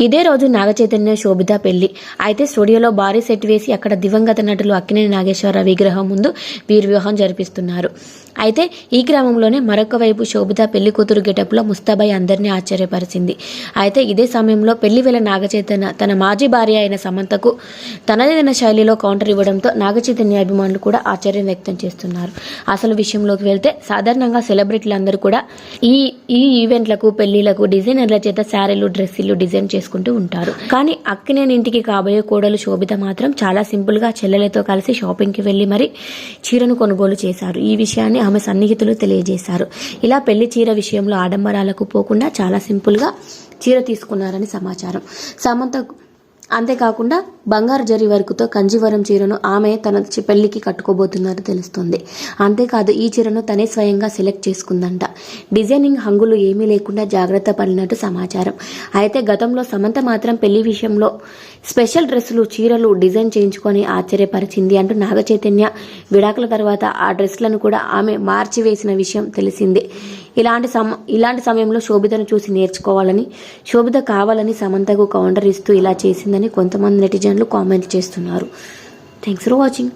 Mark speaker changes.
Speaker 1: ఇదే రోజు నాగచైతన్య శోభిత పెళ్లి. అయితే స్టూడియోలో భారీ సెట్ వేసి అక్కడ దివంగత నటులు అక్కినేని నాగేశ్వరరావు విగ్రహం ముందు వీరి వివాహం జరిపిస్తున్నారు. అయితే ఈ క్రమంలోనే మరొక వైపు శోభిత పెళ్లి కూతురు గెటప్లో ముస్తాబాయి అందరినీ ఆశ్చర్యపరిచింది. అయితే ఇదే సమయంలో పెళ్లి వేళ నాగచైతన్య తన మాజీ భార్య అయిన సమంతకు తనదైన శైలిలో కౌంటర్ ఇవ్వడంతో నాగచైతన్య అభిమానులు కూడా ఆశ్చర్యం వ్యక్తం చేస్తున్నారు. అసలు విషయంలోకి వెళ్తే సాధారణంగా సెలబ్రిటీలందరూ కూడా ఈ ఈవెంట్లకు పెళ్లిళ్లకు డిజైనర్ల చేత శారీలు డ్రెస్సులు డిజైన్ చేసుకుంటూ ఉంటారు. కానీ అక్కినేని ఇంటికి కాబోయే కోడలు శోభిత మాత్రం చాలా సింపుల్ గా చెల్లెలతో కలిసి షాపింగ్ కి వెళ్లి మరి చీరను కొనుగోలు చేశారు. ఈ విషయాన్ని ఆమె సన్నిహితులు తెలియజేశారు. ఇలా పెళ్లి చీర విషయంలో ఆడంబరాలకు పోకుండా చాలా సింపుల్ గా చీర తీసుకున్నారని సమాచారం. సమంత అంతేకాకుండా బంగారు జరి వర్కుతో కంజీవరం చీరను ఆమె తన పెళ్లికి కట్టుకోబోతున్నట్టు తెలుస్తుంది. అంతేకాదు ఈ చీరను తనే స్వయంగా సెలెక్ట్ చేసుకుందంట. డిజైనింగ్ హంగులు ఏమీ లేకుండా జాగ్రత్త పడినట్టు సమాచారం. అయితే గతంలో సమంత మాత్రం పెళ్లి విషయంలో స్పెషల్ డ్రెస్సులు చీరలు డిజైన్ చేయించుకొని ఆశ్చర్యపరిచింది అంటూ నాగచైతన్య విడాకుల తర్వాత ఆ డ్రెస్లను కూడా ఆమె మార్చివేసిన విషయం తెలిసిందే. ఇలాంటి సమయంలో శోభితను చూసి నేర్చుకోవాలని, శోభిత కావాలని సమంతకు కౌంటర్ ఇస్తూ ఇలా చేసిందని కొంతమంది నెటిజన్లు కామెంట్ చేస్తున్నారు. Thanks for watching.